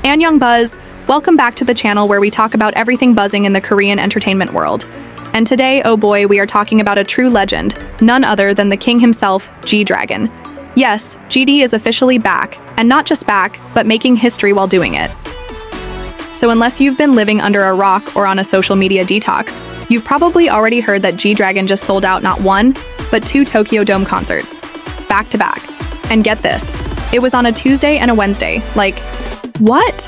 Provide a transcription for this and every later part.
Annyeong Buzz, welcome back to the channel where we talk about everything buzzing in the Korean entertainment world. And today, oh boy, we are talking about a true legend, none other than the king himself, G-Dragon. Yes, GD is officially back, and not just back, but making history while doing it. So unless you've been living under a rock or on a social media detox, you've probably already heard that G-Dragon just sold out not one, but 2 Tokyo Dome concerts, back to back. And get this, it was on a Tuesday and a Wednesday, like, what?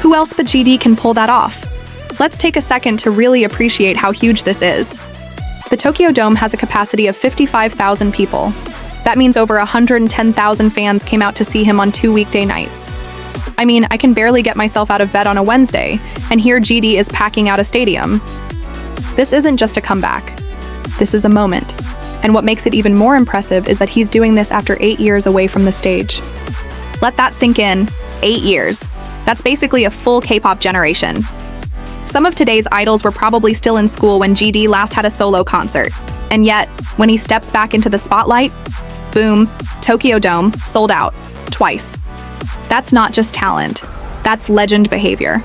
Who else but GD can pull that off? Let's take a second to really appreciate how huge this is. The Tokyo Dome has a capacity of 55,000 people. That means over 110,000 fans came out to see him on 2 weekday nights. I mean, I can barely get myself out of bed on a Wednesday, and here GD is packing out a stadium. This isn't just a comeback. This is a moment. And what makes it even more impressive is that he's doing this after 8 years away from the stage. Let that sink in. 8 years. That's basically a full K-pop generation. Some of today's idols were probably still in school when GD last had a solo concert. And yet, when he steps back into the spotlight, boom, Tokyo Dome, sold out. Twice. That's not just talent. That's legend behavior.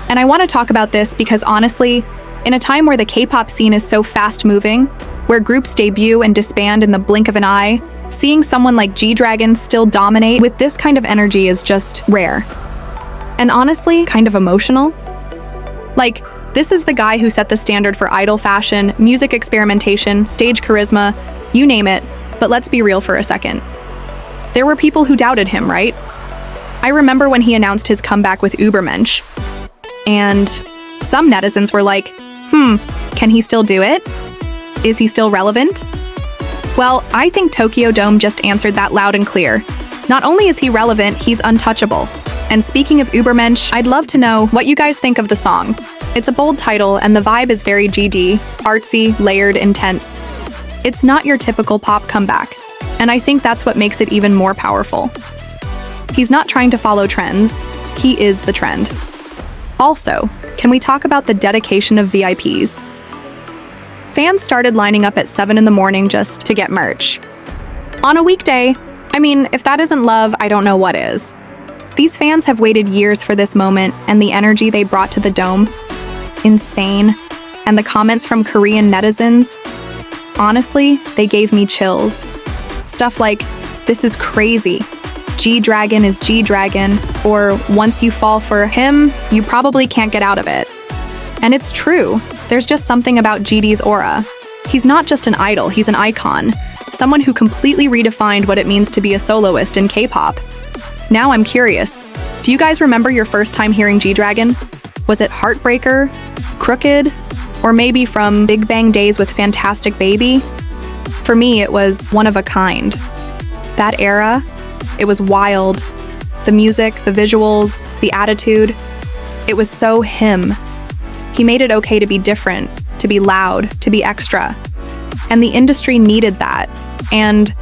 And I want to talk about this because honestly, in a time where the K-pop scene is so fast-moving, where groups debut and disband in the blink of an eye, seeing someone like G-Dragon still dominate with this kind of energy is just rare. And honestly, kind of emotional. Like, this is the guy who set the standard for idol fashion, music experimentation, stage charisma, you name it, but let's be real for a second. There were people who doubted him, right? I remember when he announced his comeback with Übermensch. And some netizens were like, can he still do it? Is he still relevant? Well, I think Tokyo Dome just answered that loud and clear. Not only is he relevant, he's untouchable. And speaking of Übermensch, I'd love to know what you guys think of the song. It's a bold title, and the vibe is very GD, artsy, layered, intense. It's not your typical pop comeback, and I think that's what makes it even more powerful. He's not trying to follow trends, he is the trend. Also, can we talk about the dedication of VIPs? Fans started lining up at 7 in the morning just to get merch. On a weekday, I mean, if that isn't love, I don't know what is. These fans have waited years for this moment, and the energy they brought to the Dome, insane. And the comments from Korean netizens, honestly, they gave me chills. Stuff like, this is crazy, G-Dragon is G-Dragon, or once you fall for him, you probably can't get out of it. And it's true. There's just something about GD's aura. He's not just an idol, he's an icon. Someone who completely redefined what it means to be a soloist in K-pop. Now I'm curious, do you guys remember your first time hearing G-Dragon? Was it Heartbreaker, Crooked, or maybe from Big Bang days with Fantastic Baby? For me, it was One of a Kind. That era, it was wild. The music, the visuals, the attitude, it was so him. He made it okay to be different, to be loud, to be extra. And the industry needed that. And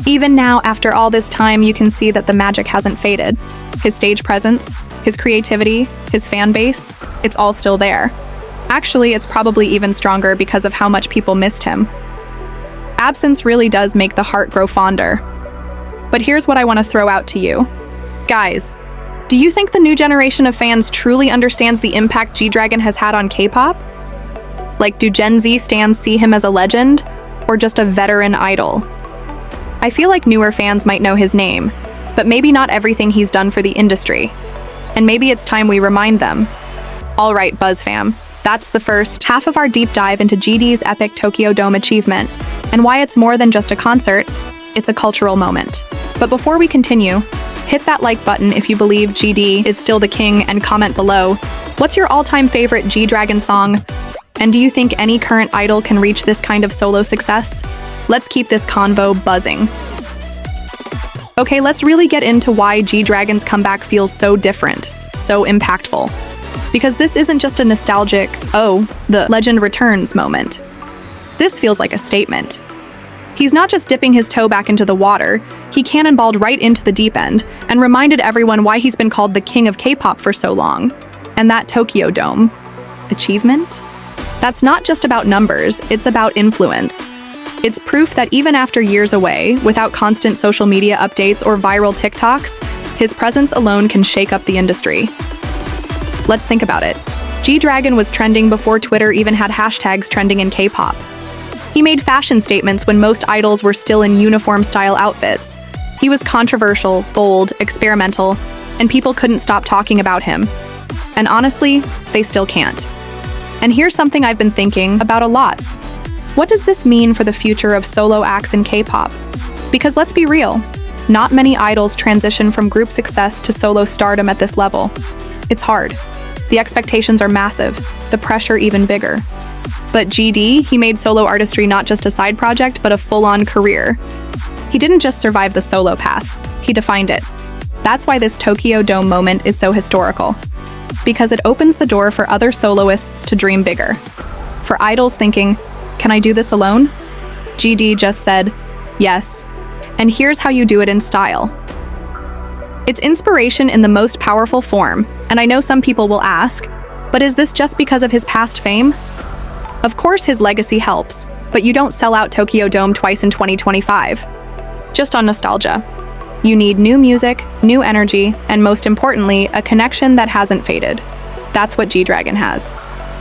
even now, after all this time, you can see that the magic hasn't faded. His stage presence, his creativity, his fan base, it's all still there. Actually, it's probably even stronger because of how much people missed him. Absence really does make the heart grow fonder. But here's what I want to throw out to you. Guys, do you think the new generation of fans truly understands the impact G-Dragon has had on K-pop? Like, do Gen Z stans see him as a legend, or just a veteran idol? I feel like newer fans might know his name, but maybe not everything he's done for the industry. And maybe it's time we remind them. All right, Buzz fam, that's the first half of our deep dive into GD's epic Tokyo Dome achievement, and why it's more than just a concert, it's a cultural moment. But before we continue, hit that like button if you believe GD is still the king, and comment below, what's your all-time favorite G-Dragon song? And do you think any current idol can reach this kind of solo success? Let's keep this convo buzzing. Okay, let's really get into why G-Dragon's comeback feels so different, so impactful. Because this isn't just a nostalgic, oh, the legend returns moment. This feels like a statement. He's not just dipping his toe back into the water, he cannonballed right into the deep end and reminded everyone why he's been called the king of K-pop for so long. And that Tokyo Dome achievement? That's not just about numbers, it's about influence. It's proof that even after years away, without constant social media updates or viral TikToks, his presence alone can shake up the industry. Let's think about it. G-Dragon was trending before Twitter even had hashtags trending in K-pop. He made fashion statements when most idols were still in uniform-style outfits. He was controversial, bold, experimental, and people couldn't stop talking about him. And honestly, they still can't. And here's something I've been thinking about a lot. What does this mean for the future of solo acts in K-pop? Because let's be real, not many idols transition from group success to solo stardom at this level. It's hard. The expectations are massive, the pressure even bigger. But GD, he made solo artistry not just a side project, but a full-on career. He didn't just survive the solo path, he defined it. That's why this Tokyo Dome moment is so historical. Because it opens the door for other soloists to dream bigger. For idols thinking, can I do this alone? GD just said, yes. And here's how you do it in style. It's inspiration in the most powerful form, and I know some people will ask, but is this just because of his past fame? Of course his legacy helps, but you don't sell out Tokyo Dome twice in 2025. Just on nostalgia. You need new music, new energy, and most importantly, a connection that hasn't faded. That's what G-Dragon has.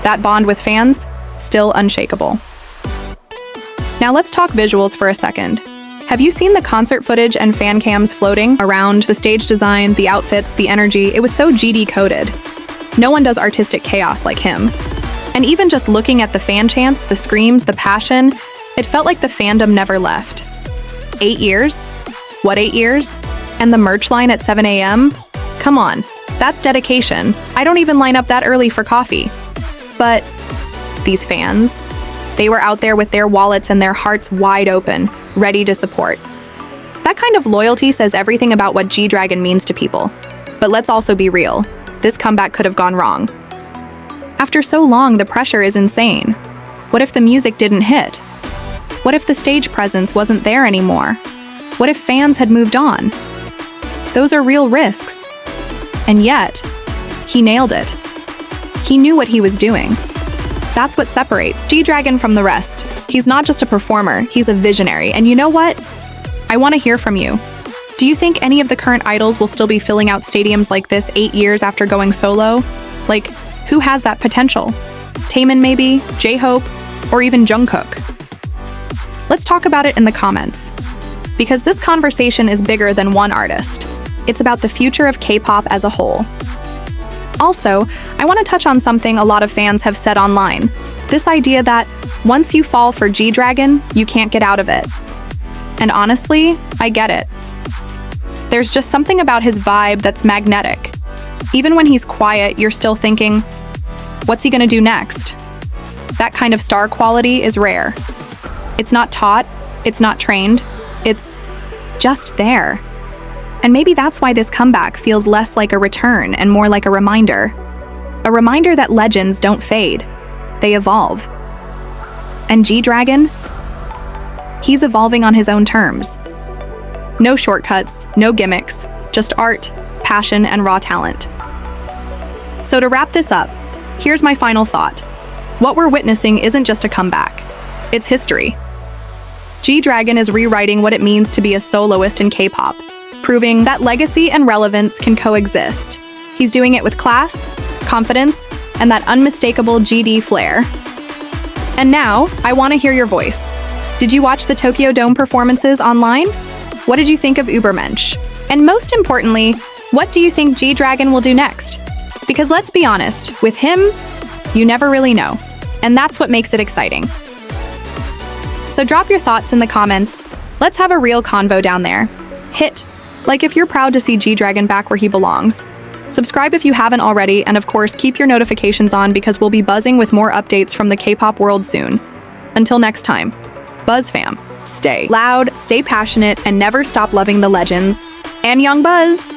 That bond with fans, still unshakable. Now let's talk visuals for a second. Have you seen the concert footage and fan cams floating around? The stage design, the outfits, the energy, it was so GD coded. No one does artistic chaos like him. And even just looking at the fan chants, the screams, the passion, it felt like the fandom never left. 8 years? What 8 years? And the merch line at 7 a.m.? Come on, that's dedication. I don't even line up that early for coffee. But these fans, they were out there with their wallets and their hearts wide open, ready to support. That kind of loyalty says everything about what G-Dragon means to people. But let's also be real, this comeback could have gone wrong. After so long, the pressure is insane. What if the music didn't hit? What if the stage presence wasn't there anymore? What if fans had moved on? Those are real risks. And yet, he nailed it. He knew what he was doing. That's what separates G-Dragon from the rest. He's not just a performer, he's a visionary. And you know what? I want to hear from you. Do you think any of the current idols will still be filling out stadiums like this 8 years after going solo? Like, who has that potential? Taemin maybe, J-Hope, or even Jungkook? Let's talk about it in the comments. Because this conversation is bigger than one artist. It's about the future of K-pop as a whole. Also, I want to touch on something a lot of fans have said online. This idea that once you fall for G-Dragon, you can't get out of it. And honestly, I get it. There's just something about his vibe that's magnetic. Even when he's quiet, you're still thinking, what's he gonna do next? That kind of star quality is rare. It's not taught, it's not trained, it's just there. And maybe that's why this comeback feels less like a return and more like a reminder. A reminder that legends don't fade, they evolve. And G-Dragon? He's evolving on his own terms. No shortcuts, no gimmicks, just art, passion, and raw talent. So to wrap this up, here's my final thought. What we're witnessing isn't just a comeback, it's history. G-Dragon is rewriting what it means to be a soloist in K-pop, proving that legacy and relevance can coexist. He's doing it with class, confidence, and that unmistakable GD flair. And now, I want to hear your voice. Did you watch the Tokyo Dome performances online? What did you think of Übermensch? And most importantly, what do you think G-Dragon will do next? Because let's be honest, with him, you never really know. And that's what makes it exciting. So drop your thoughts in the comments. Let's have a real convo down there. Hit like if you're proud to see G-Dragon back where he belongs. Subscribe if you haven't already, and of course, keep your notifications on because we'll be buzzing with more updates from the K-pop world soon. Until next time, Buzz fam, stay loud, stay passionate, and never stop loving the legends. And Young Buzz!